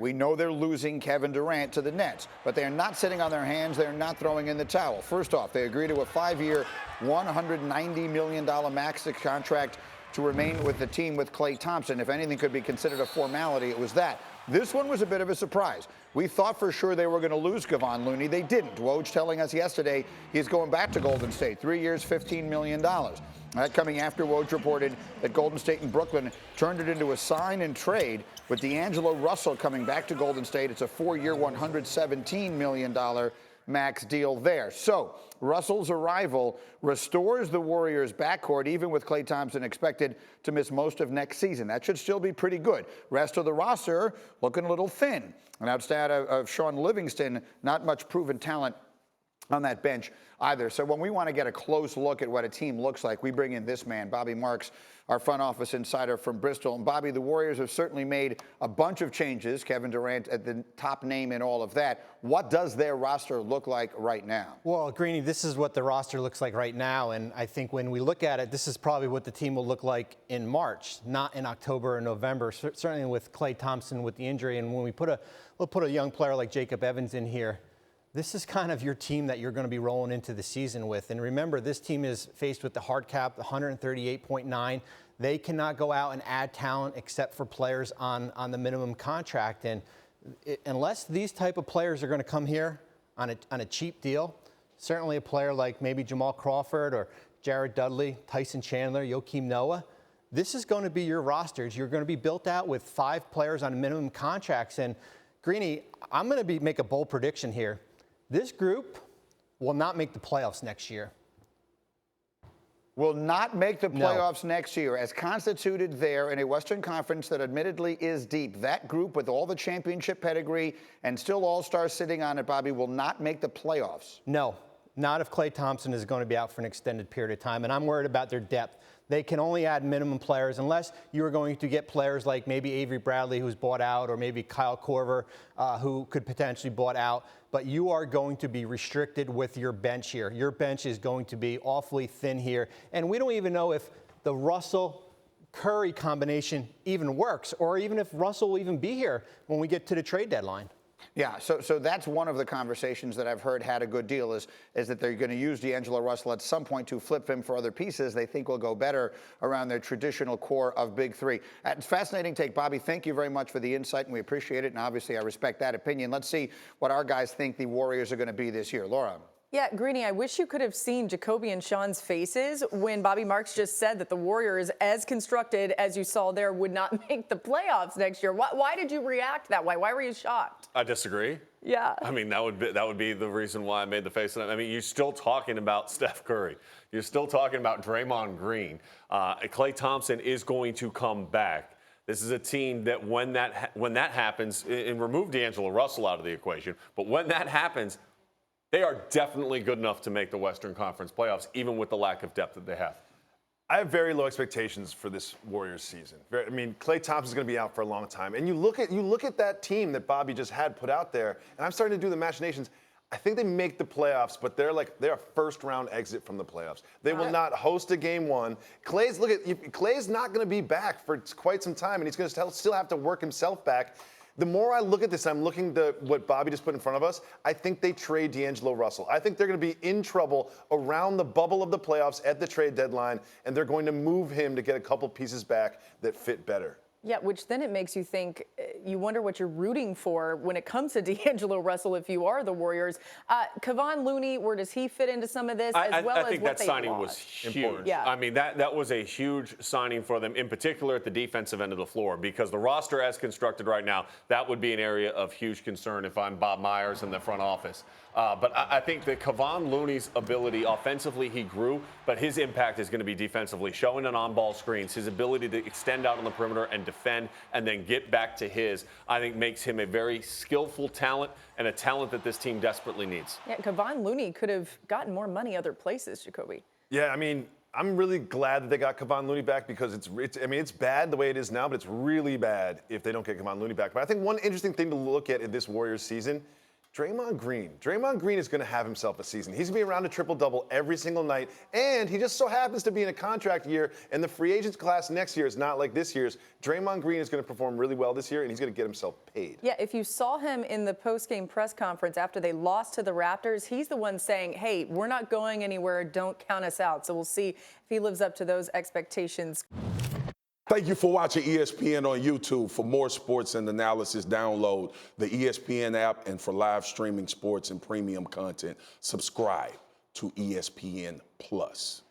We know they're losing Kevin Durant to the Nets, but they're not sitting on their hands. They're not throwing in the towel. First off, they agree to a 5-year, $190 million max contract to remain with the team with Klay Thompson. If anything could be considered a formality, it was that. This one was a bit of a surprise. We thought for sure they were going to lose Kevon Looney. They didn't. Woj telling us yesterday he's going back to Golden State. 3 years, $15 million. That coming after Woj reported that Golden State and Brooklyn turned it into a sign and trade with D'Angelo Russell coming back to Golden State. It's a 4-year, $117 million max deal there. So Russell's arrival restores the Warriors' backcourt, even with Klay Thompson expected to miss most of next season. That should still be pretty good. Rest of the roster looking a little thin. An outstat of Sean Livingston, not much proven talent on that bench either. So when we want to get a close look at what a team looks like, we bring in this man, Bobby Marks, our front office insider from Bristol. And Bobby, the Warriors have certainly made a bunch of changes. Kevin Durant at the top name in all of that. What does their roster look like right now? Well, Greeny, this is what the roster looks like right now. And I think when we look at it, this is probably what the team will look like in March, not in October or November, certainly with Klay Thompson with the injury. And when we'll put a young player like Jacob Evans in here, this is kind of your team that you're going to be rolling into the season with. And remember, this team is faced with the hard cap, 138.9. They cannot go out and add talent except for players on the minimum contract. And unless these type of players are going to come here on a cheap deal, certainly a player like maybe Jamal Crawford or Jared Dudley, Tyson Chandler, Joakim Noah, this is going to be your rosters. You're going to be built out with 5 players on minimum contracts. And Greeny, I'm going to make a bold prediction here. This group will not make the playoffs next year. Will not make the playoffs next year, as constituted there in a Western Conference that admittedly is deep. That group with all the championship pedigree and still all-stars sitting on it, Bobby, will not make the playoffs. No, not if Klay Thompson is going to be out for an extended period of time, and I'm worried about their depth. They can only add minimum players unless you are going to get players like maybe Avery Bradley, who's bought out, or maybe Kyle Korver, who could potentially bought out. But you are going to be restricted with your bench here. Your bench is going to be awfully thin here. And we don't even know if the Russell-Curry combination even works, or even if Russell will even be here when we get to the trade deadline. Yeah, so that's one of the conversations that I've heard had a good deal is that they're going to use D'Angelo Russell at some point to flip him for other pieces they think will go better around their traditional core of big three. It's fascinating take, Bobby. Thank you very much for the insight, and we appreciate it. And obviously, I respect that opinion. Let's see what our guys think the Warriors are going to be this year. Laura. Yeah, Greeny, I wish you could have seen Jacoby and Sean's faces when Bobby Marks just said that the Warriors, as constructed, as you saw there, would not make the playoffs next year. Why did you react that way? Why were you shocked? I disagree. Yeah. I mean, that would be the reason why I made the face. I mean, you're still talking about Steph Curry. You're still talking about Draymond Green. Klay Thompson is going to come back. This is a team that when that happens, and remove D'Angelo Russell out of the equation, but when that happens, they are definitely good enough to make the Western Conference playoffs, even with the lack of depth that they have. I have very low expectations for this Warriors season. I mean, Klay Thompson's going to be out for a long time. And you look at that team that Bobby just had put out there, and I'm starting to do the machinations. I think they make the playoffs, but they're a first-round exit from the playoffs. They will not host a game one. Klay's not going to be back for quite some time, and he's going to still have to work himself back. The more I look at this, I'm looking at what Bobby just put in front of us, I think they trade D'Angelo Russell. I think they're going to be in trouble around the bubble of the playoffs at the trade deadline, and they're going to move him to get a couple pieces back that fit better. Yeah, which then it makes you think, you wonder what you're rooting for when it comes to D'Angelo Russell if you are the Warriors. Kevon Looney, where does he fit into some of this? I think that signing was huge. Yeah. I mean, that was a huge signing for them, in particular at the defensive end of the floor, because the roster as constructed right now, that would be an area of huge concern if I'm Bob Myers in the front office. But I think that Kevon Looney's ability, offensively, he grew, but his impact is going to be defensively, showing an on-ball screens, his ability to extend out on the perimeter and defend and then get back to his, I think makes him a very skillful talent and a talent that this team desperately needs. Yeah, Kevon Looney could have gotten more money other places, Jacoby. Yeah, I mean, I'm really glad that they got Kevon Looney back because it's bad the way it is now, but it's really bad if they don't get Kevon Looney back. But I think one interesting thing to look at in this Warriors season Draymond Green is going to have himself a season. He's going to be around a triple-double every single night, and he just so happens to be in a contract year, and the free agents class next year is not like this year's. Draymond Green is going to perform really well this year, and he's going to get himself paid. Yeah, if you saw him in the post-game press conference after they lost to the Raptors, he's the one saying, hey, we're not going anywhere, don't count us out. So we'll see if he lives up to those expectations. Thank you for watching ESPN on YouTube. For more sports and analysis, download the ESPN app, and for live streaming sports and premium content, subscribe to ESPN Plus.